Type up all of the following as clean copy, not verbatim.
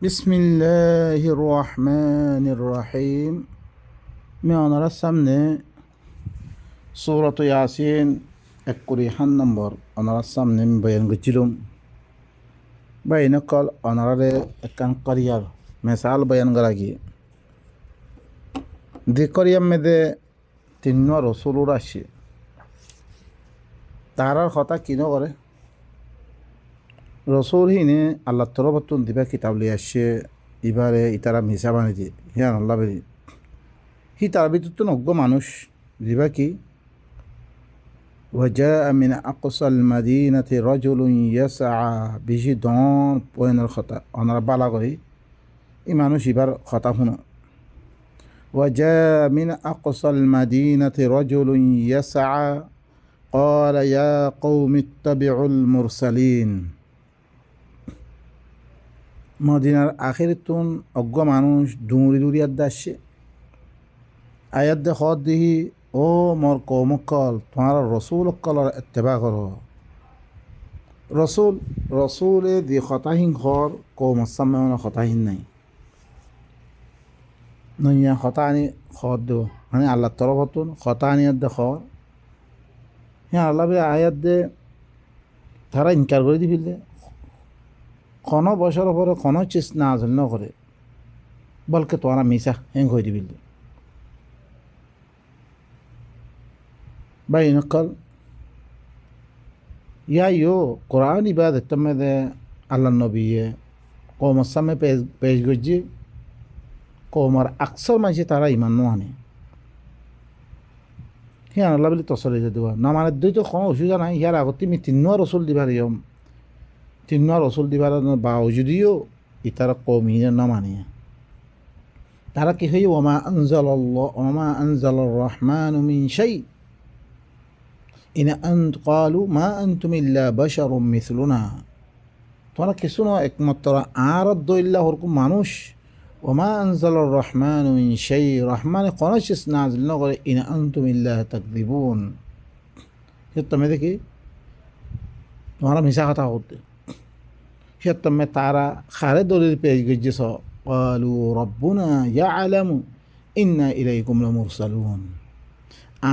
বিসমিল্লাহির রহমানির রহিম। আমি ওনার সামনে সূরাত ইয়াসিন 1 নম্বর ওনার সামনে আমি বয়ান করছিলাম। বাইনকল ওনারে একখান করিয়ার মেসাল বয়ান করা গিয়ে দি করিয়ার মেদে তিন রসুলুর আসে তারার কথা কিনো করে রসুল হিনে আল্লাহ তরফতুন দিবা কিতাব লিয়ে আসছে এবারে ইতারা মিশা বানিয়ে দিয়ে হিয়ান আল্লাহ বেরি হি তার ভিতর তো নজ্ঞ মানুষ দিবা কি وجاء من أقصى المدينة رجل يسعى بجدون بين الخطأ أنا بالغري إيمانو شبر خطأ هنا وجاء من أقصى المدينة رجل يسعى قال يا قوم اتبعوا المرسلين মদিনার আখিরতুন অজ্ঞ মানুষ দৌড়ি দৌড়ি আদাসে আয়াত দে খত দিহি ও মোর কৌমকল তোমার রসুল অকলর এত্তেবা করো রসুলে দি খতাহীন ঘর কৌমসামে খতাহীন নাই নইয়া খতা আনি খত দেব মানে আল্লাহ তরফতুন খতা আনিয়াত দে খর হ্যাঁ আল্লাহ আয়াত দে তারা ইনকার করে দি ফেললে কোনো বছর পরে কোনো চিজ না আসল ন করে বলকে তোরা মিশা হেং হয়ে দিবি বা ইনকল ইয়া ইয়ো কোরআন ইবাদ এতমে আল্লাহ নবীয়ে কৌমর সামনে পেশ গজি কৌমর আকসর মানুষ তারা ইমান আনে হ্যাঁ আল্লাহ বলি তসলে যে দেওয়া না মানে দুই তো কোনো অসুবিধা নাই ইয়ার আগত তুমি তিন্ন রসুল দিবার ইয়ম তিন্ন রসুল দিবার বা যদিও ইতারা কৌমিনের না মানিয়ে তারা কি হই ওমা আনজাল রহমান মিন শাই ইন আন্ত ক্বালু মা আনতুম ইল্লা বাশারুম মিথলুনা তোমরা কিছু না একমাত্র আর দইল্লা হরকম মানুষ ওমা আনজাল রহমান মিন শাই রহমানে কোন চিজ নাজিল না করে ইন আনতুম ইল্লা তাকদিবুন সে তুমি দেখি তোমরা মিশা কথা করতে সে তুমি তারা খারে দলিল পেশ গেছিস قالوا ربنا يعلم إنا إليكم لمرسلون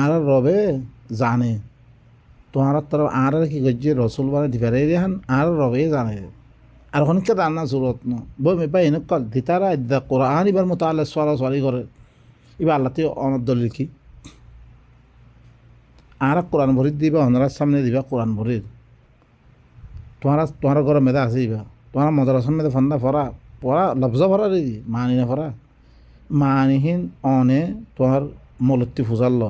আর রবে জানে তোমার তরফ আর কি গজ্জে রসুল বারে দিবারে দেখান আর রবে জানে আর হনকে জানা জরুরত ন বই মেপা এনেকল দিতারা ইদা কোরআন এবার মতো আল্লাহ সরাসরি করে এবার আল্লাহতে অনর দলিল কি আর কোরআন ভরিত দিবা অনরার সামনে দিবা কোরআন ভরির তোমার ঘর মেধা আছে দিবা তোমার মদরাসন মেধা ফন্দা ফরা পড়া লফজ ভরা রে মানি না ভরা মানিহীন অনে তোমার মলত্তি ফুজাল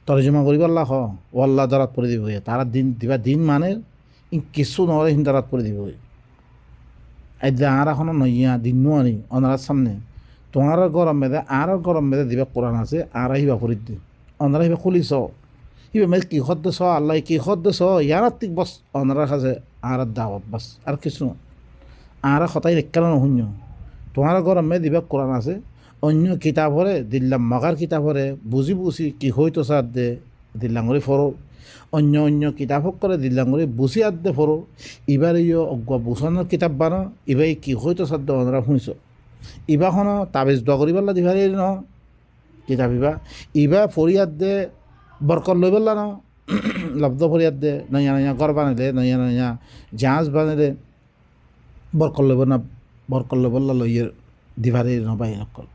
তরজমা করিবার লাখ ওয়াল্লা দারাত পরে দিব তারা দিন দিবা দিন মানে কিছু নহলে হিন দারাত পরে দিব আইদা আর এখনো নইয়া দিন আনি অনারার সামনে তোমার গরম মেধে আর গরম মেধে দিবা কোরআন আছে আর আহিবা ফরিদ দি অনারা হিবা খুলিছ হিবা মেধে কি খদ্দ ছ আল্লাহ কি খদ্দ ছ ইয়ার তিক বস অনারার কাছে আর দাওয়াত বাস আর কিছু আর সতাই দেখাল নহন্য তোমার গরমে দিবা কোরআন আছে অন্য কিতাবরে দিল্লাম মগার কিতাবরে বুঝি বুঝি কি হইতো সার দে দিল্লাঙ্গরি ফরো অন্য কিতাব করে দিল্লাঙ্গরি বুঝি আর দে ফরো এবার ইয় অজ্ঞ বুঝানোর কিতাব বানো এবার কি হইতো সার দে অনরা শুনিছ ইবাখন তাবিজ দোয়া করিবাল্লা দিবারে ন কিতাব ইবা ফরিয়াদ দে বরকত লই বললা ন লব্ধ ফরিয়াদ দে নয়া নয়া গড় বানাইলে নয়া নয়া জাহাজ বানাইলে বরকল্লে বললা লইয়ের দিভারে নবাই নকল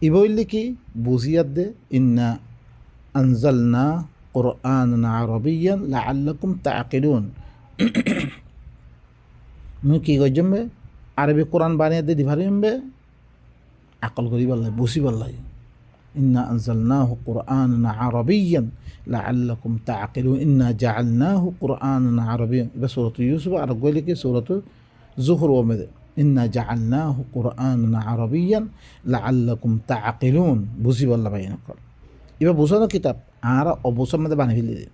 ইবইলে কি বুঝিয়াত দে ইন্না আনজালনা কুরআনান আরাবিয়ান লাআল্লাকুম তাআকিলুন মুই কি গজমবে আরবি কোরআন বানিয়ে দে দিভারে এমবে আকল করি বললাই বুঝি বললাই ইন্না আনজালনাহু কুরআনান আরাবিয়ান লাআল্লাকুম তাআকিলুন ইন্না জাআলনাহু কুরআনান আরাবিয়ান এটা সূরাত ইউসুফ আর গইলে কি সূরাত জুহর ওমেদে ইন্না জাআলনাহু কুরআনান আরাবিয়ান লাআল্লাকুম তাআকিলুন বুঝি বললা ভাই নকল এবার বুঝানো কিতাব আর অবসর মধ্যে বানিয়ে ফেলি দে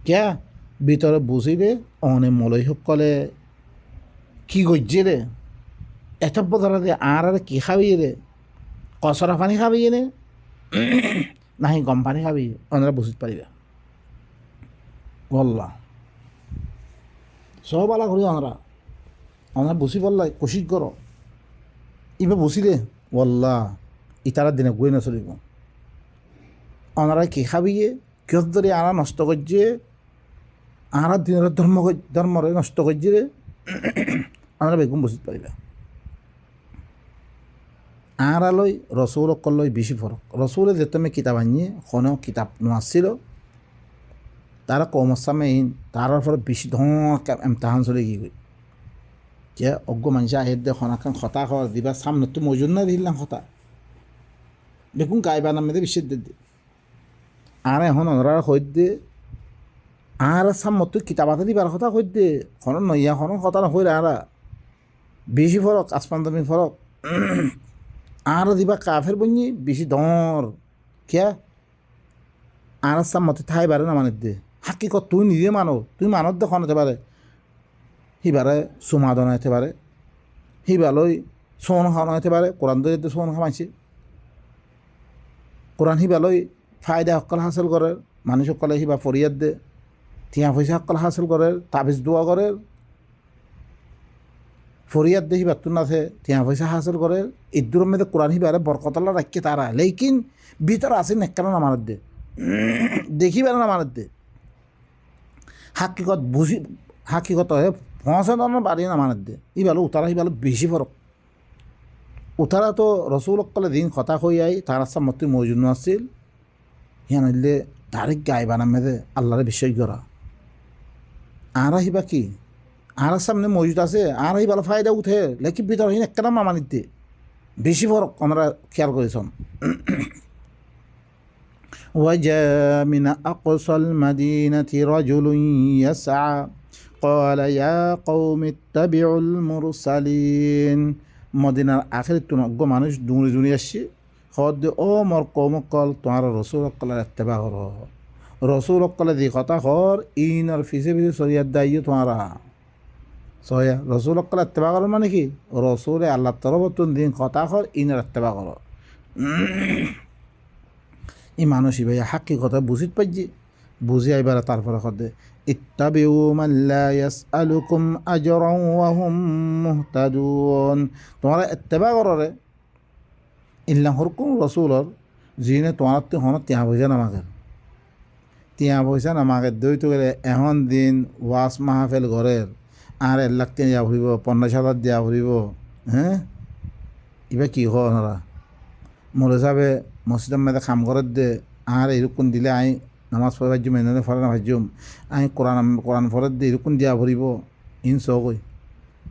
ক্যা ভিতরে বুঝিলে অনে মলই সকলে কি গজ্জে রে এত বদলা দে আর কি খাবি রে কচরা পানি খাবি নে নাহি গম পানি খাবি ওনারা বুঝিতে পারিবা বললা সব আলা করি আমরা আমরা বুঝি বললাই কোশিশ করো ইবে বুঝিলে ওয়াল্লাহ ইতারা দিনে গই না চলিব ওনারা কি খাবিয়ে কিয় ধরে আরা নষ্ট করছে আরা দিনের ধর্মরে নষ্ট করছে রে আমরা বেগুন বুঝতে পারিবা আর আলোয় রসুল অকলই বেশি ফরক রসুলে যে তুমি কিতাব আনিয়ে কোনো কিতাব নোয়াছিল তারা কমসামে তার ফলে বেশি ধর এমতাহান চলে গিয়ে যে অজ্ঞ মানুষ আহের দে খনাখান খতা খাওয়ার দিবা সামনে তো মজুর না দিলাম খতা দেখুন গাইবা নামে বিশ্বের দে আর এখন ওনারা হইত দে আর সামতো কিতাবাতে দিবার কথা হইত দে খন নইয়া খন কথা হই আর বেশি ফরক আসমান দামি ফরক আর দিবা কাফের বঞ্জি বেশি দর কিয়া আর সামতে ঠাই বারে না মানে দে হাকিকত তুই নিজে মানো তুই মানত দে খন হতে পারে সিবারে চুমাদন হতে পারে সিবালৈ চৌন খাওয়ানো হতে পারে কোরআন দরিদ্র চৌন খামাইছে কোরআন সিবালৈ ফায়দা সকল হাসিল করে মানুষ সকলে সিবা ফরিয়াদ দে টিয়া পয়সা সকল হাসিল করে তাবিজ দোয়া করে ফরিয়াদ দে সিবার তুন আছে টিয়া পয়সা হাসিল করে ইদুর মধ্যে কোরআন সিবারে বরকতলা রাখে তারা লেকিন ভিতরে আছে নেকানো নামানত দে দেখিবার নামানত দে হাকিকত বুঝি হাকিকত হয়ে পৌঁছে ধরনের বাড়ি নামানত দে ইবালো উতারা সিবালো বেশি ফরক উতারা তো রসুল অকলে দিন কথা হই আই তার আসাম মতো মজুদ আসছিল হিয়ান হইলে তারিখ গাইবা নামে দে আল্লাহরে বিশ্বাস করা আর আহিবা কি আর সামনে মজুদ আছে আর আহিবালো ফায়দা উঠে লেকিন ভিতর হিন একটা নাম নামানিত দে বেশি ফরক আমরা খেয়াল করেছম وجاء من أقصى المدينة رجل يسعى قال يا قوم اتبعوا المرسلين মদিনার আখের তুনজ্ঞ মানুষ দুঁড়ি দুঁড়ি আসছে খবর দিয়ে ও মর কৌমকল তোমার রসুল অকলের এত্তেবা কর রসুল অকলে দি কথা কর ইন আর ফিসে ফিসে সরিয়ার দায়ী তোমারা সয়া রসুল অকলে এত্তেবা কর মানে কি রসুলে আল্লাহ তরফ তুন দিন কথা কর ইনের এত্তেবা কর এই মানুষই ভাইয়া হাকি কথা বুঝিত পাইছি বুঝি আইবার তারপরে কদে ইত্তাবিউ মান লা ইয়াসআলুকুম আজরান ওয়া হুম মুহতাদুন তোমরা ইত্তেবা কররে ইল্লা হুরকুম রাসূলর জিনে তোমার তে হন তিয়া পয়সা নামাগের দইতে গেলে এখন দিন ওয়াস মাহফিল ঘরের আর 1 লাখ দিয়া ভরিব 50,000 দিয়া ভরিব হ্যাঁ এবার কি হয় ওনারা মোলে সাহেবে মসজিদের মধ্যে খাম করে দে আর এরকম দিলে আই নামাজ পড়ে ভাজ্যুম এনে ফরে না ভাজ্যুম আই কোরআন ফরত দে এরকম দিয়া ভরিব ইন কই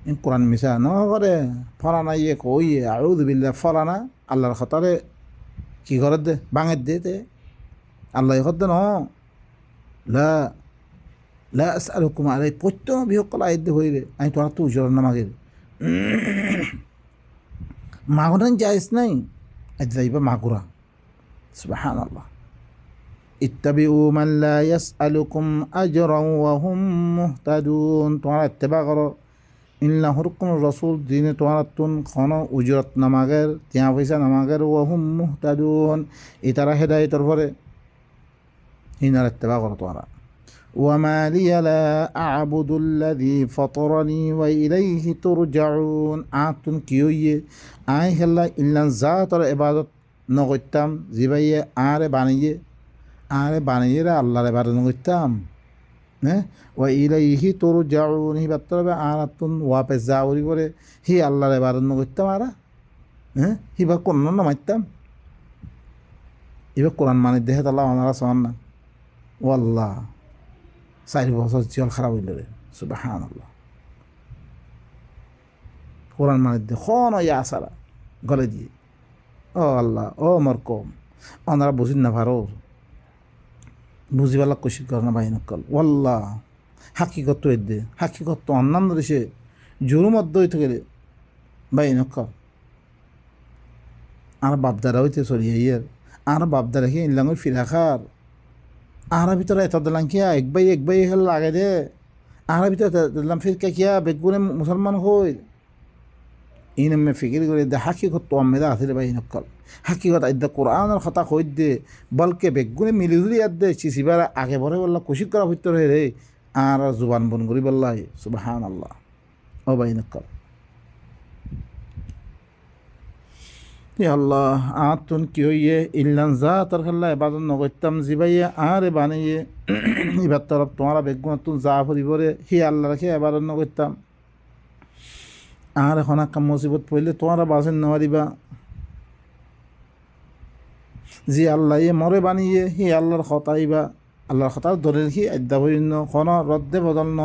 ইন কোরআন মিশা ন করে ফলানা ইয়ে কই আউযু বিল্লাহ ফলানা আল্লাহর খতারে কি করে দে বাঙের দে তে আল্লাহ খত ন লা লা আসআলুকুম আলাই পত্য বিহকল আইদ দে হইরে আই তোরা তো উজর না মাগের মাগনান জায়েজ নাই আইবা মাগুরা সুবহানাল্লাহ ইত্তাবিউ মান লা ইয়াসআলুকুম আজরান ওয়া হুম মুহতাদুন তোমরা ইত্তেবা করো ইল্লা হুরকুম রাসূল দিনে তোমরা তুন কোন উজরত নামাগের তিয়া পয়সা নামাগের ওয়া হুম মুহতাদুন ইতারা হেদায়েতর পরে হিনার ইত্তেবা করো তোমরা ওয়ামা লিয়া লা আ'বুদুল্লাযী ফাতারানি ওয়া ইলাইহি তুরজাউন আতুন কিয়ে আই হেল্লা ইল্লা জাতর ইবাদত নগইতাম জিবাইয়ে আরে বানিয়ে রে আল্লাহর ইবাদত নগইতাম হ্যাঁ ওয়া ইলাইহি তুরজাউন হি বাতরবে আরাতুন ওয়াপস যাওরি করে হি আল্লাহর ইবাদত নগইতাম আরা হ্যাঁ হিবা কোন না মাইতাম এবার কোরআন মানে দেহে তালা ওনারা সমান না ওয়াল্লাহ 4 বছর জল খারাপ হইল রে সুবহানাল্লাহ কোরআন মানে দে খন ইয়া আসারা গলে দিয়ে ও আল্লাহ ও মর কম ওনারা বুঝিন না পারো বুঝিবালা কোশিশ কর না বাহিনী কল ওয়াল্লাহ হাকিকত দে হাকিকত তো অন্যান্য দেশে জোর মধ্য হইতে গেলে বাহিনী কল আর বাপদারা হইতে সরিয়ে ইয়ার আর বাপদারা কি ইনলাঙ্গ ফিরাখার আর ভিতরে এত দিলাম কিয়া এক বাই হল লাগে দে আর ভিতরে দিলাম ফিরকা কিয়া বেগুনে মুসলমান হই ইনমে ফিকির করে দে হাকিকত তো আমেদা আসলে বাই নকল হাকিকত আইদা কোরআনের কথা কই দে বলকে বেগুনে মিলিজুলি আদ দে চিসিবার আগে বলে বললা কোশিশ করা ভিতরে রে আর জুবান বন করি বললাই সুবহানাল্লাহ ও ও বাইনকল আল্লাহ আতুন কি হইয়ে ইল্লান যা তার খাল্লা এবাদত নগত্যম জিবাইয়ে আরে বানিয়ে এবার তরফ তোমারা বেগুন তুন যা ফুরিবরে হি আল্লাহ রাখে এবাদত নগত্যম আর এখন একটা মুসিবত পড়লে তোমারা বাসেন নেওয়ারিবা জি আল্লাহ মরে বানিয়ে হি আল্লাহর খতাইবা আল্লাহর খতার ধরে রেখি আদ্যাবন্য খন রদ্দে বদল ন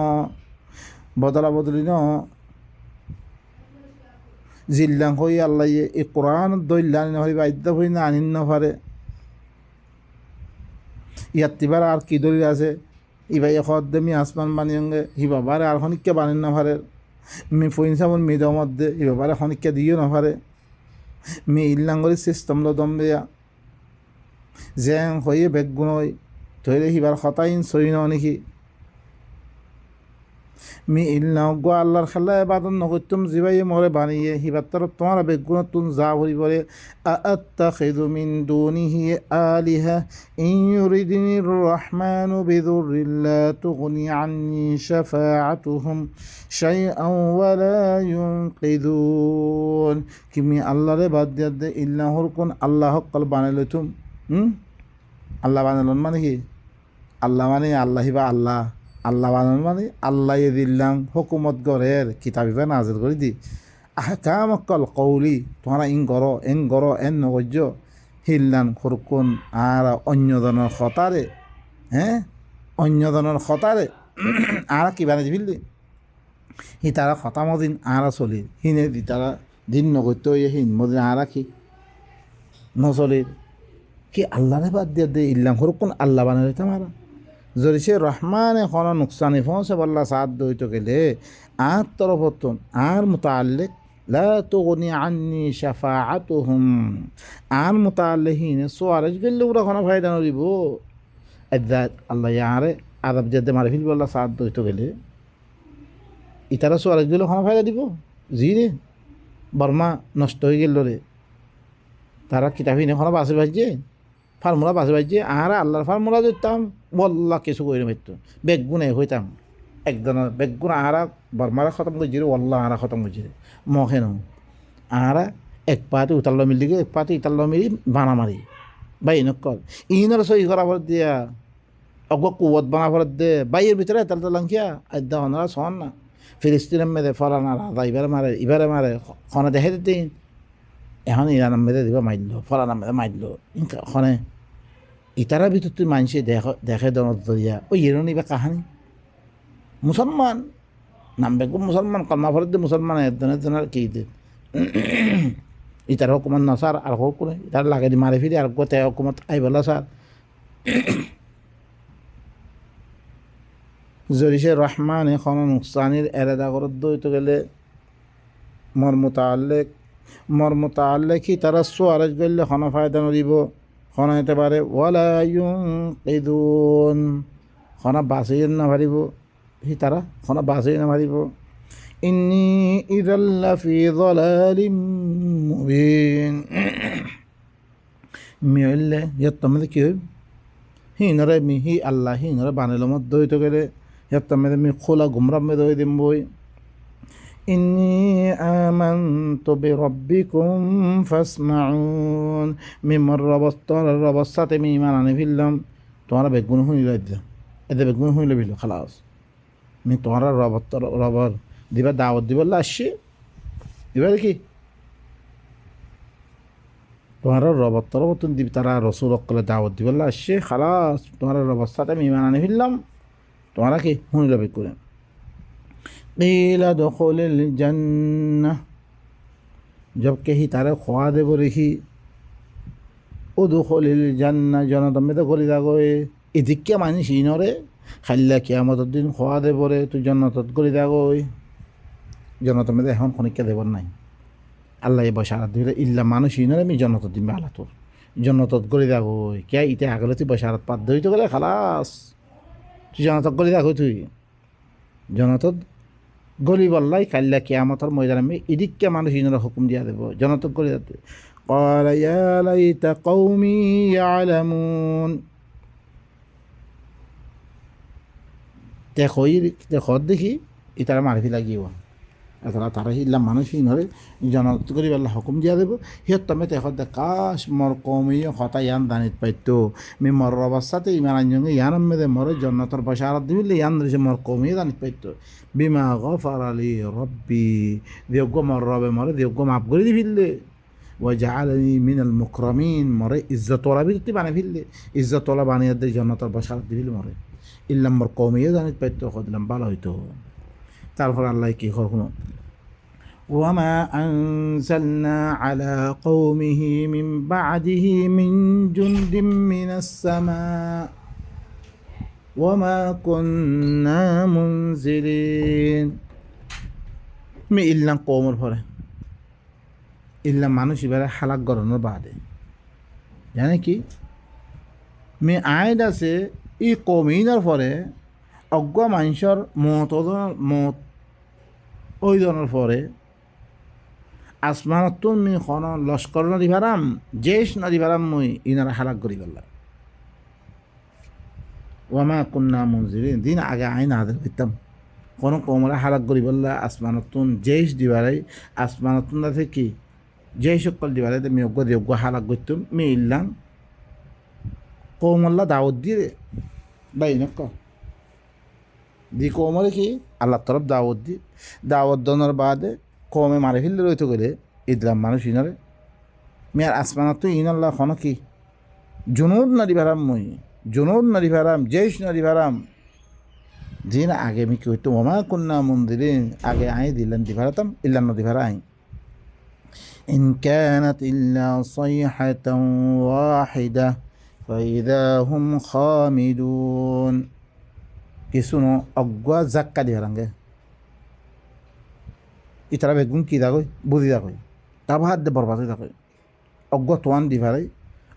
বদলা বদলি ন জিল্লাং হই আল্লাহ এই কোরআন দৈল্লানি নহরিবা আদ্যাবই না আনিন নভারে ইয়াত্তিবার আর কি দলিল আছে ইবাই খদ্দে মি আসমান বানিয়ঙ্গে হি বাবারে আর খনিককে বানিন নভারে মি ফইনসামন মি দমদ্দে হি বাবারে খনিককে দিও নভারে মি ইল্লাঙ্গরি সিস্টেম লো দমবেয়া জেং হয়ে বেগুনই ধরে হিবার খতাইন সইন নেকি মি ইল্লাও গো আল্লাহর খেলা এবাদত নগত্যম জিবাইয়ে মরে বানিয়ে হিবার তরফ তোমার বেগুন তুন যা ভরি বলে আত্তাখিযু মিন দুনিহি আলিহা ইন ইউরিদিনির রহমানু বিদুররিন লা তুগনি আন্নি শাফাআতুহুম শাইআন ওয়া লা ইউনকিযুন কিমি আল্লাহরে বাদ দিয়ে ইল্লাহর কোন আল্লাহ কল বানাইলতুম আল্লাহ বানালন মানে কি আল্লাহ মানে আল্লাহি বা আল্লাহ আল্লাহ বানান মানে আল্লাহ দিল্লাং হুকুমত গড়ের কিতাবিবা নাজিল করে দি আহকাম কল কৌলি তোমরা এং গর এন নগর্য হিল্লান খুরকুন আর অন্যজনের খতারে অন্যজনের খতারে আর কি বানাই ফিরলি হি তারা খতামদিন আরা চলি হিনে দি তারা দিন নগত্য হিন মদিন আরা কি নচলির কি আল্লাহরে বাদ দিয়ে দে ইল্লাম হরকুন আল্লাহ বানালে তোমারা যদি সে রহমান এখন নুকসানি ফোঁসে বললা সাথ দইত গেলে আর তরফতন আর মুতাল্লিক লা তুগনি আন্নি শাফাআতুহুম আর মুতাল্লিহিন সোয়ারেজ গেলে ওরা কোনো ফায়দা নরিব এদাত আল্লাহ ইয়ারে আদাব যেতে মারে ফিল বললা সাথ দইত গেলে ইতারা সোয়ারেজ গেলে কোনো ফায়দা দিব জি রে বর্মা নষ্ট হয়ে গেল রে তারা কিতাবিন এখনো বাসে বাজছে ফার্মুলা বাসে বাজছে আর আল্লাহর ফার্মুলা দিতাম বল্লা কিছু করে মারত বেগুনে হইতাম একজনের বেগুন আরা বর্মারা খতম করছি রে ওল্লা আরা খতম করছি রে মখে ন আরা এক পাতে উতাল্ল মিলি এক পাতে ইতাল্ল মিলি বানা মারি বাই নকল ইনর সই করা ভর দিয়া অগ কুয়ত বানা ভর দে বাইয়ের ভিতরে তাল তালাংখিয়া আদ্যা হনারা সন না ফিলিস্তিনের মেরে ফলানা রাধা ইবারে মারে খনে দেখে দিন এখন ইরান মেরে দিবা মারল ফলানা মেরে মারল খনে ইতারা ভিতর তুই মানুষে দেখে দনত দরিয়া ওই এরনি বা কাহানি মুসলমান নামবে খুব মুসলমান কলমা ফরত দে মুসলমান একজনের কি দে ইতার হুকুমত নসার আর হোক করে ইতার লাগে দি মারে ফিরে আর গোতে হুকুমত আই বলা স্যার যদি সে রহমান এখন নুকসানির এরাদা করত দইতে গেলে মর্মতাল্লেক কি তারা সোয়ারেজ গেলে খন ফায়দা নড়িব খন হতে পারে ওয়ালা ইউনকিযুন খন বাঁচিয়ে না পারিব সি তারা খন বাঁচিয়ে না পারিব ইন্নী ইযাল লাফি যালালিম মুবিন মিলে ইয়াত তোমাদের কি হইব হিনরে মি হি আল্লাহ হিনরে বানাইল মত দইতে গেলে ইয়াত তোমাদের মি খোলা গুমরাম মে দই দিম বই ইন্নী আমানতু বিরাব্বিকুম ফাসমাউন মি মর রবস্থাতে মি ইমান আনি ফেললাম তোমার বেগুন শুনিল এতে বেগুন শুনিল ফেল খালাস মি তোমার রবর দিবা দাওয়াত দিবল্লা আসছে এবার কি তোমার রবত তরবতন দিবি তারা রসুল অকলে দাওয়াত দিবল্লা আসছে খালাস তোমার রবস্থাতে মি ইমান আনি ফেললাম তোমারা কি শুনিল বেগুন क़ील दुख़ुलिल जन्नह जब कही तारे ख्वा दे बोरेही उदुख़ुलिल जन्नह जन्नत में तो गोली दागोए इदिक्के मानी शीनोरे खाल्ला कियामत दिन ख्वा दे बोरे तू जन्नत गोली दागोए जन्नत में এখন খনিকে দেবর নাই আল্লাহ বশারত দিলে ইল্লা মানুষ शीनोरे मी जन्नत दिन बाला তোর जन्नत गोली दागोए क्या इते আগলে তুই বশারত পাদ দই তো গেলে খালাস তুই जन्नत गोली दागোই তুই जन्नत গলি বললাই কাল্লা কিয়ামতের ময়দানে আমি এদিককে মানুষ ইনরা হুকুম দিয়া দেব জনতক করে যাতে ক্বালা ইয়া লাইতা কওমি ইয়ালামুন দেখি ইতারা মারফি লাগিও এতলা তারা ইল্লা মানুষ নরে জনগত করি আল্লাহ হুকুম দিয়া দেব সিহঁত তুমি তেখত কাশ মর কমিয়ে হতা ইয়ান দানিত পাইতো মি মর অবস্থাতে ইমান আঞ্জঙ্গে ইয়ান মেদে মরে জন্নতর বসারত দিবিলে ইয়ান দিছে মর কমিয়ে দানিত পাইতো বিমা গফার আলী রব্বি দিয়োগ্য মর রবে মরে দিয়োগ্য মাফ করে দিবিলে ওয়াজআলানি মিনাল মুকরামিন মরে ইজ্জতওয়ালা বিরতি বানাই ফেললে ইজ্জতওয়ালা বানিয়ে দিয়ে জন্নতর বসারত দিবিল মরে ইল্লাম মর কমিয়ে দানিত পাইতো কদিলাম ভালো হইতো তারপর আল্লাহ কি করুন وما أنزلنا على قومه من بعده من جند من السماء وما كنا منزلين মি ইল্লাম কৌমর পরে ইল্লাম মানুষ এবারে হালাক গরনের বাদে জানে কি মি আইড আছে ই কমিনার পরে অজ্ঞ মানুষের মত ওই ধরনের পরে আসমানতুন মি খন লস্কর নদী ভারাম জেশ নদী ভারাম মুই ইনারা হালাক করি পেলাম ওয়ামা কুন্না মুনজিরিন দিন আগে আইন আদের করতাম কোনো কমরা হালাক করি বললা আসমানতুন জেশ দিবারাই আসমানতুন আছে কি যেই সকল দিবারাই মি অজ্ঞ দিয়োগ্য হালাক করতাম মি ইল্লাম কৌমল্লা দাওয়াত দিয়ে বাই নক দি কৌমরে কি আল্লাহ তরফ দাওয়াত দি দাওয়াত দনের বাদে কমে মারে ফেললে রইতে গেলে ইদলাম মানুষ ইনারে মিয়ার আসমানাত তো ইনাল্লাহ খন কি জুনুদ নারী ভারাম মই জুনুদ নারী ভারাম জেশ নারী ভারাম দিন আগে আমি কি হইতো ওমা কন্যা মন্দিরিন আগে আই দিলাম দি ভারাতাম ইল্লাম নদী ভাড়া আই ইন কানাত ইল্লা সাইহাতান ওয়াহিদা ফাইদা হুম খামিদুন কিছু ন অজ্ঞা জাক্কা দি ভারাঙ্গে ইতারা বেগুন কি দাগই বুঝি দাগই তারপর হাত দিয়ে বরবাদ হয়ে থাকই অজ্ঞ তোয়ান দি ভারাই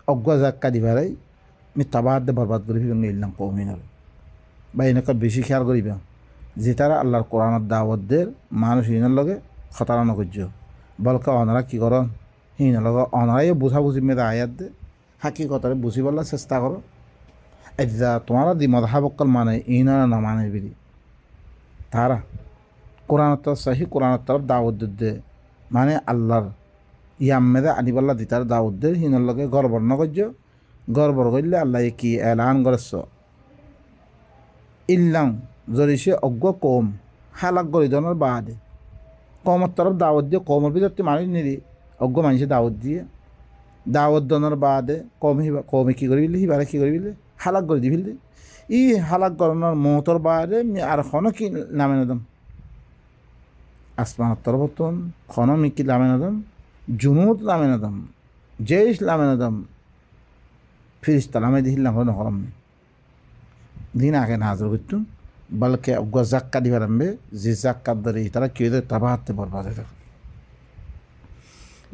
অজ্ঞ জাক্কা দি ভারাই আমি তাবা হাত দিয়ে বরবাদ করে ফিরে ইল্লাম কৌমিনার বা এনেকা বেশি খেয়াল করিবা যে তারা আল্লাহর কোরআনের দাওয়াতদের মানুষ হিনার লগে খতারা নকর্য বলকে অনারা কী কর হিনার লগে অনারাই বুঝাবুঝি মেয়েদের আয়াত দে হাকি কথারে বুঝি বলার চেষ্টা করো যা তোমারা দি মধাবক্কল মানে ইনারা না মানে বিড়ি তারা কোরআন সাহি কোরআনের তরফ দাওয়াত দে মানে আল্লাহর ইয়াম্মেদে আনিবাল্লা দিতার দাওয়াত দে হিনার লগে গড়বড় নকর্য গড়বড় করলে আল্লাহ কি এলান করেছ ইল্লাম যদি সে অজ্ঞ কম হালাক গরিদনের বাদে কমর তরফ দাওয়াত দিয়ে কমর ভিতর মানুষ নিদি অজ্ঞ মানুষে দাওয়াত দিয়ে দাওয়াত দনের বাদে কমে কী করি বিলি হিবারে কী করি বিলি হালাক করে দি ফেললি ই হালাক গরনের মহতর বাদে আর খনো কি নামে নদম আসমানের তরফতন খনো মিকি লামে নদম জুনুত লামে নদম জেশ লামে নদম ফিরিস্তা লামে দিহিল্লাম হলো নকরম দিন আগে নাজর করতুম বলকে অজ্ঞ জাক্কা দিবার আনবে যে জাক্কার ধরে তারা কেউ তাবা হাতে বরবাদ হয়ে থাকে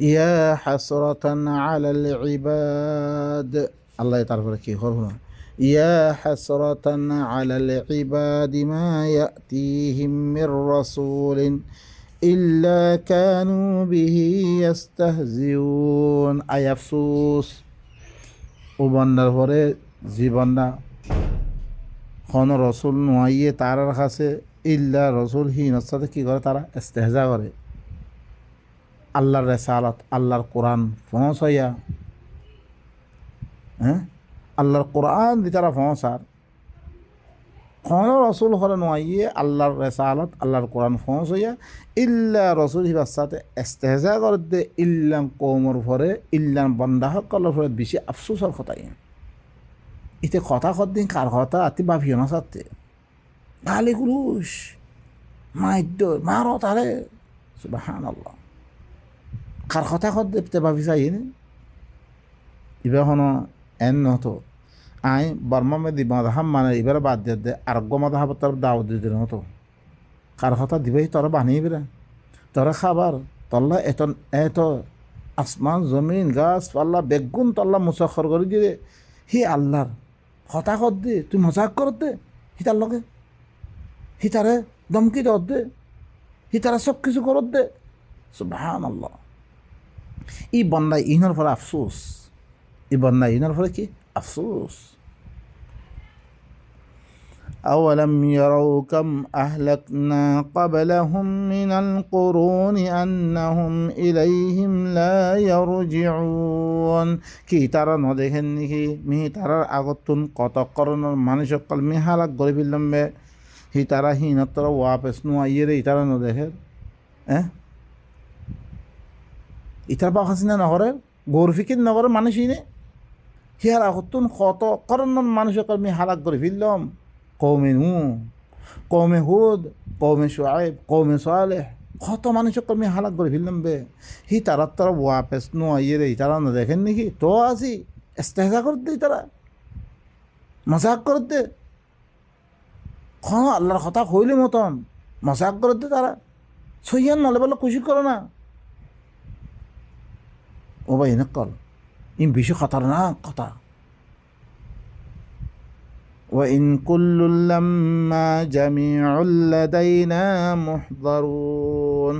ইয়া হাসরাতান আলাল ইবাদ আল্লাহ তারপরে কি করব ইয়া হাসরাতান আলাল ইবাদ মা ইয়াতিহিম মির রাসূলিন ইল্লা কানু বিহি ইস্তাহজিউন আই আফসোস ও বান্দার পরে জীবনটা খন রসুল নোয়াইয়ে তার কাছে ইল্লা রসুল হীনর সাথে কী করে তারা ইস্তেহজা করে আল্লাহর রেসালাত আল্লাহর কোরআন পৌঁছাইয়া আল্লাহর কোরআন দি তারা পৌঁছার খন রসুল হলে নোয়াইয়ে আল্লাহর রেসালাত আল্লাহর কোরআন পৌঁছাইয়া ইল্লা রসুল হিবার সাথে ইস্তেহজা করে দে ইল্লাম কৌমর ভরে ইল্লাম বন্দা সকলের ভরে বেশি আফসোসর কথাই ইতে কথা দিন কার কথা আতি বাভিও না সাথে গালি গুলুস মাইদ্য মারো তারে সুবহানাল্লাহ কার কথা দেখতে ভাবি চাই এবার হনো এন নহতো আই বর্মা মেদি মদাহাম মানে এবার বাদ দিয়ে দে আরোগ্য মদাহাব তোর দাওয়াত দিয়ে দিল হতো কার কথা দিবেই তোরা বানিয়ে বেড়া তোরা খাবার তল্লা এত আসমান জমিন গাছ পাল্লা বেগুন তল্লা মুসাখর করে দিয়ে হি আল্লাহর হতা কর দে তুই মজাক কর দে হিতার লগে হিতারে দমকি দর দে হিতারে সব কিছু করত দে সুবহানাল্লাহ ই বন্দায় ইহনের ফলে আফসোস ই বন্দায় ইহনের ফলে কি আফসোস أولم يروا كم أهلكنا قبلهم من القرون أنهم إليهم لا يرجعون কি তারা ন দেখেন নাকি মিহি তারার আগতুন কত করণের মানুষ সকল মি হালাক গড়ে ফেললামবে হি তারা হিনতর ওয়াপেস নো আইয়ে ইতারা ন দেখে ইতার বা হাসিনা নগরের গৌরফিকির নগরের মানুষই নে হিয়ার আগতুন কত করণের মানুষ সকল মি হালাক গড়ে ফেললাম কৌমে নূহ কৌমে হুদ কৌমে শুআইব কৌমে সালেহ কত মানুষ কর্মী হালাক করে ফেললাম বে হি তারা তারা ওয়াপেস নো আইয়ে রে তারা না দেখেন নাকি তো আসি ইস্তেহজা করতে তারা মজাক করতে আল্লাহর কথা কইলে মতন মজাক করতে তারা সইয়ান নলে বলে খুশি করো না ও ভাই নকল ইন বেশি খতরনাক কথা وإن كل لما جميع لدينا محضرون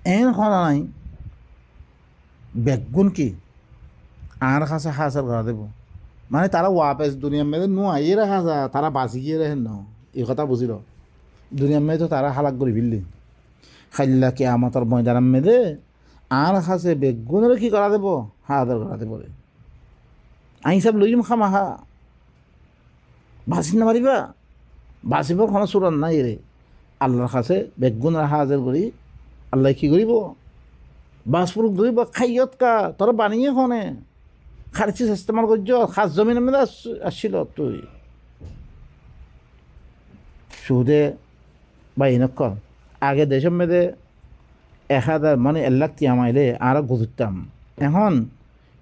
এন খনা নাই বেগুন কি আর খাসা হাসার করা দেব মানে তারা ওয়াপেস দুনিয়ার মেয়েদের নো আইয়ে রাখা যা তারা বাঁচি গিয়ে রেখেন ন এই কথা বুঝিল দুনিয়ার মেয়ে তো তারা হালাক করে ফেললি খাইল্লা কে আমাদের ময়দানার মেয়েদে আর খাসে বেগুনের কি করা দেব হাজার করা দেব রে আই সব লইম খামাহা বাঁচি না পারিবা বাঁচিবৰ কোনো চূড়ান নাই রে আল্লাহর কাছে বেগুন হাজার করি আল্লাহ কি করিব বাঁচপুরুক ধরিব খাইয়ত কা তোর বানিয়ে খনে খারচি ইস্তেমাল করছ খাস জমিনের মধ্যে আসছিল তুই সুদে বা ইনকল আগে দেশের মেয়েদে 1000 মানে 1 লাখ টিয়া মাইলে আর গুজুরতাম এখন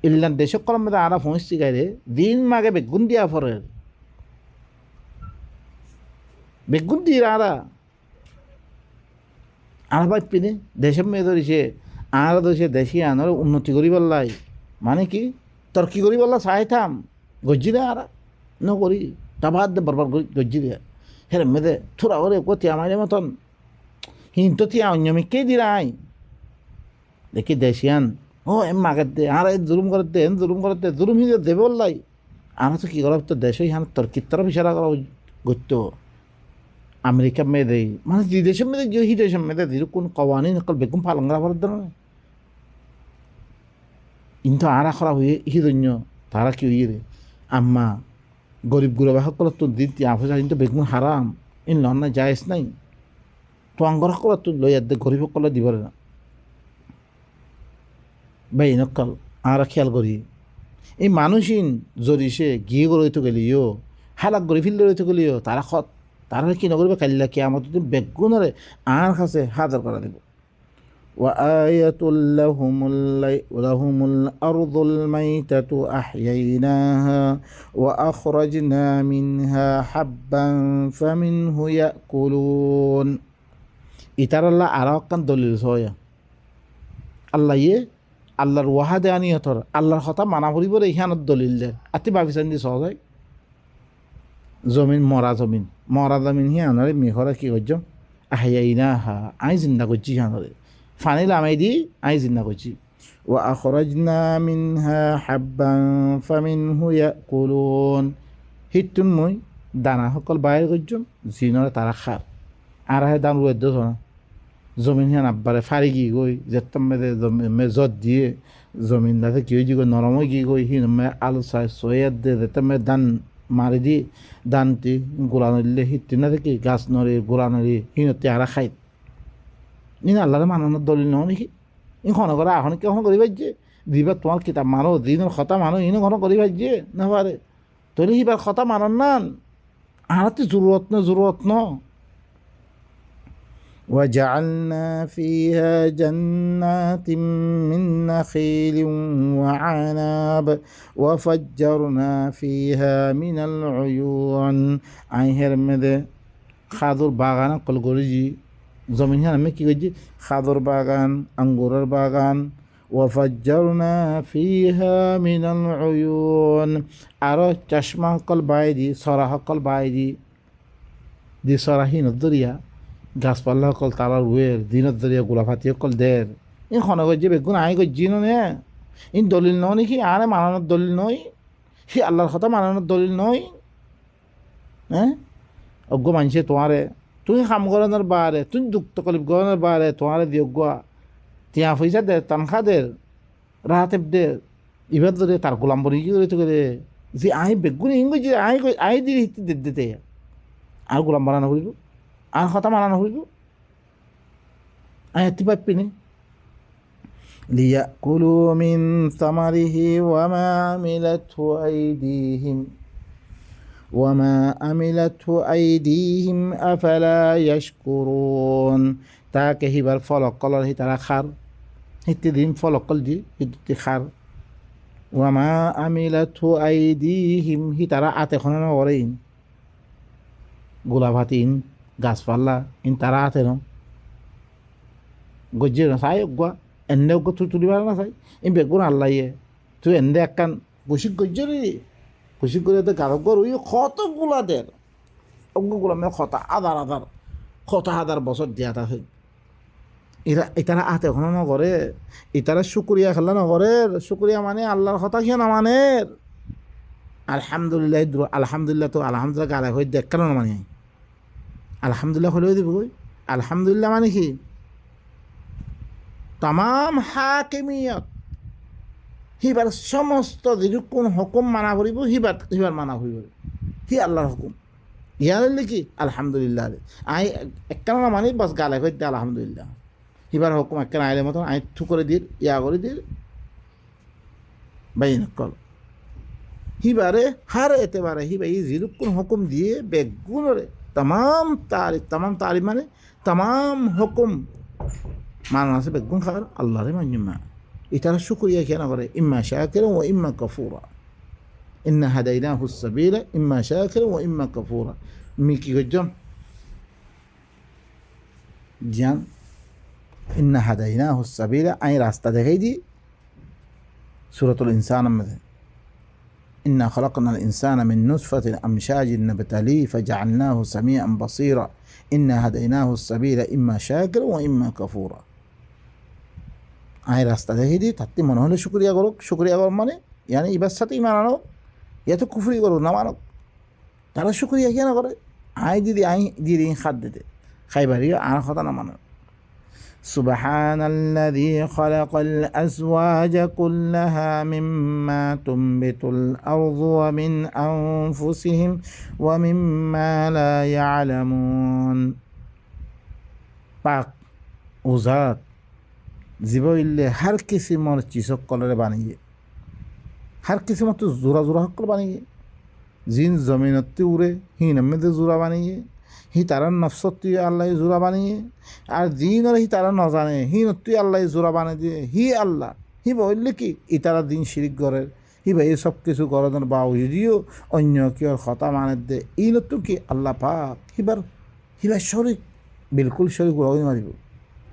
ইল্লান দেশক কলম মেয়েদে আর পৌঁছছি গাইরে দিন মাগে বেগুন দিয়া ফরের বেগুন দিয়ে আর ভাই পিনে দেশের মেয়ে ধরিছে আর ধরিছে দেশি আনার উন্নতি করি বললাই মানে কি তোর কি করি বললা চাইতাম গজ্জি দে আর নকরি তাবাদ দে বরবার গজ্জি দে হেরে মেদে থোড়া করে কতি আমার মতন হিন্ত তিয়া অন্যমিককেই দিরাই দেখি দেশিয়ান ও এম মাগের দে আর জুলুম করে দে জুলুম করে দে জুলুম হিন্দে দেবে বললাই আমরা তো কী করা তো দেশই হান তোর কিত্তর বিচারা করা গত্য আমেরিকা মেয়েদে মানে যে দেশের মেয়েদে যে হি দেশের মেয়েদে যে কোন কওয়ানি নকল বেগুন ফালঙ্গা করার ধরনের কিন্তু আর খারাপ হয়ে হি দৈন্য তারা কি হইয়ে রে আম্মা গরিব গুরবা সকল তো দিতে আফসা কিন্তু বেগুন হারাম ইন লন না যায়স নাই তো আঙ্গর সকল তো লই দে গরিব সকলে দিবরে না ভাই নকল আর খেয়াল করি এই মানুষিন জরিসে গিয়ে গড়ে তো গেলিও হালাক গড়ি ফিল্ড রইতে গেলিও তারা খত তারা কি নকরবে কাল্লা কি আমার যদি বেগুনরে আর কাছে হাজার করা দেব وآية لهم الأرض الميتة أحييناها وأخرجنا منها حبا فمنه يأكلون ইতার আল্লাহ আর একখান দলিল সয়া আল্লাহ আল্লাহর ওয়াহাদে আনিয়তর আল্লাহর কথা মানা করিব এইখানত দলিল দেয় আতি ভাবিছেন দি সহজ হয় জমিন মরা জমিন হি আনারে মেঘরা কি করছ আহিয়াইনা হা আই জিন্দা করছি আনারে ফানি লামাই দি আই জিন্দা করছি ও আখরাজনা মিনহা হাব্বান ফামিনহু ইয়াকুলুন হিতুন মই দানা সকল বাইর করছম জিনরে তারা খার আর হে দান রুয়ে দছ না জমিন হিয়ান আব্বারে ফারি গি গই যেতাম মে জত দিয়ে জমিন দাতে কি হয়ে গই নরম গি গই হি মে আলু চাই সয়াদ দে যেতাম মে দান মারি দি দানটি গোলা নড়লে হিটি না দেখি গাছ নড়ে গোলা নড়ি হিনতে আর খাই ইন আল্লাহরে মানানোর দলিল নয় নাকি ই ঘন করে এখন কেমন করি ভাইছে দিবা তোমার কিতাব মানো দিনের কথা মানো ইনো ঘন করি ভাইছে না পারে তোর হিবার কথা মানন না আর তো জরুরত ন وجعلنا فيها جنات من نخيل وعناب وفجرنا فيها من العيون আইহের মেদে খাদুর বাগান কল গরিজি জমিন হ্যাঁ আমি কী করছি খাদুর বাগান আঙ্গুরের বাগান وفجرنا فيها من العيون আরও চশমা কল বাইদি সরা কল বাইদি দি সরাহীন দরিয়া গাছপালা সকল তারা রুয়ের দিনত দরিয়া গোলাফাতি সকল দের ইন খনে গজ্জি বেগুন আই গজ্জি নে ইন দলিল নয় নাকি আরে মানানোর দলিল নয় সে আল্লাহর কথা মানানোর দলিল নয় হ্যাঁ অজ্ঞ মানুষে তোমারে তুই কাম করানোর বারে তুই দুঃখ তকলিফ করানোর বারে তোমারে দিয়োগ্য তিয়া পয়সা দে তানখা দে রাহাতে দে এবার ধরে তার গোলাম বনি কি করে তো করে যে আই বেগুন ইঙ্গ যে আই দিয়ে দিতে আর গোলাম বানানো হইব আর কথা মানানো হইব আই হাতি পাইপিনি ليأكلوا من ثمره وما عملته أيديهم أفلا يشكرون তাকে হিবার ফলক কলর হি তারা খার হিতে দিন ফলক কল দি হিতে খার ওয়ামা আমিলাতু আইদিহিম হি তারা আতে খন নরেইন গোলাভাতিন গাছপাল্লা ইন তারা আতে ন গজ্জে না সাই গা এনে গো তুলিবার না চাই এই বেগুন আল্লাইয়ে তুই এনে একখান বসি গজ্জরি বসি করে তো গারগর ওই কতগুলা দের অজ্ঞগুলো মানে কত হাজার বছর দিয়া থাকে এটারা আতে এখনো নগরে এটারা শুক্রিয়া খেলা নগরে শুক্রিয়া মানে আল্লাহর কথা কিয় না মানে আলহামদুলিল্লাহ তো আলহামদুলিল্লাহ গালে হয়ে দেখ কেন না মানে আলহামদুলিল্লাহ হলেও দিব আলহামদুলিল্লাহ মানে কি তাম হাকিমিয়ত হিবার সমস্ত যেরকম হুকুম মানা করিব হিবার মানা হইব হি আল্লাহর হুকুম ইয়ার কি আলহামদুলিল্লাহ আই একখানা মানি বাস গালে হইতে আলহামদুলিল্লাহ হিবার হুকুম একখানা আইলে মতন আই থু করে দির ইয়া করে দির বাইন কল হিবারে হার এতেবারে হিবা এই যেরকম হুকুম দিয়ে বেগুনরে তাম তারিফ মানে তাম হুকুম মানা আছে বেগুন খাবার আল্লাহরে মান্যমা এটারা শুকরিয়া কেন করে ইম্মা শাকিরা ও ইম্মা কাফুরা ইন্না হাদাইনাহু সাবিলা ইম্মা শাকিরা ও ইম্মা কাফুরা মি কি গজন জান ইন্না হাদাইনাহু সাবিলা আই রাস্তা দেখাই দি সূরাতুল ইনসান মধ্যে ইন্না খলাকনাল ইনসানা মিন নুতফাতিন আমশাজিন নাবতালি ফাজআলনাহু সামিআন বাসীরা ইন্না হাদাইনাহু সাবিলা ইম্মা শাকিরা ও ইম্মা কাফুরা আই রাস্তা দেখে দিই তাতে মনে হলে শুক্রিয়া করুক শুক্রিয়া কর মানে ইয়ানি ইবার সাথে ইমান আনো ইয়া তো কুফরি করুক না মানক তারা শুক্রিয়া কেন করে আই দিদি খাদ দিতে খাইবারি আর কথা না মানো সুবহানাল্লাযী খালাকাল আজওয়াজা কুল্লাহা মিম্মা তুমবিতুল আরযু ওয়া মিন আনফুসিহিম ওয়া মিম্মা লা ইয়ালামুন পাক উজাত জীব ইল্লে হার কিসিমর চিসক কলরে বানিয়ে হার কিসিমত জোড়া হকল বানিয়ে জিন জমিনতে উড়ে হি নমেদে জোড়া বানিয়ে হি তারা নফসত্তি আল্লাহ জোড়া বানিয়ে আর জিনরে হি তারা নজানে হি নত্তি আল্লাহ জোড়া বানিয়ে দিয়ে হি আল্লাহ হি বললে কি ই তারা দিন শিরিক গড়ের হি ভাই সব কিছু গড়ানোর বা যদিও অন্য কেউ কথা মানে দে ই নতুন কি আল্লাহ পাক হিবার শরিক বিলকুল শরিক উড়াই মারিব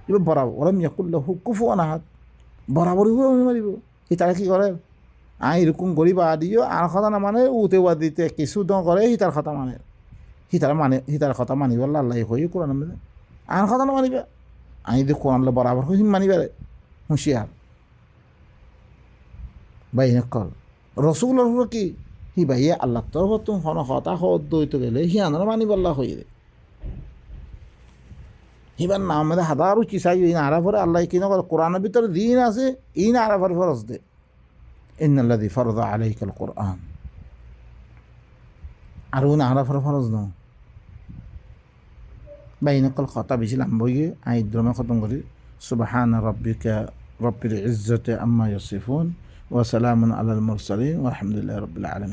এবার বরাবর ওরম ইয়াকুল্লাহু কুফুয়ান আহাদ বরাবরই মারিব ই তারা কি করে আই এরকম গরিব দিও আর কথা না মানে উতে দিতে কিছু দ করে হি তার কথা মানে হি তার কথা মানিব আল্লাহ হয়ে কোরআন মানে আর কথা না মানিবে আই যদি কোরআন বরাবর হয়ে মানিবে হুঁশিয়ার বাইনে কল রসুলের কি হি ভাইয়া আল্লাহ তরফ তুমি হতা হইতে গেলে হি আনার মানিব আল্লাহ হয়ে হিবার নাম মধ্যে হাজারো চিসাই ইন আরাফরে আল্লাহ কিনা করে কোরআনের ভিতরে দিন আছে ইন আরাফর ফরজ দে ইন্নাল্লাযী ফারাদা আলাইকাল কোরআন আর উন আরাফর ফরজ ন বাইনকল কথা বেশি লাম্বইয়ে আই দ্রমে খতম করি সুবহানা রাব্বিকা রব্বিল ইজ্জাতি আম্মা ইয়াসিফুন ওয়া সালামুন আলাল মুরসালিন ওয়া আলহামদুলিল্লাহি রাব্বিল আলামিন।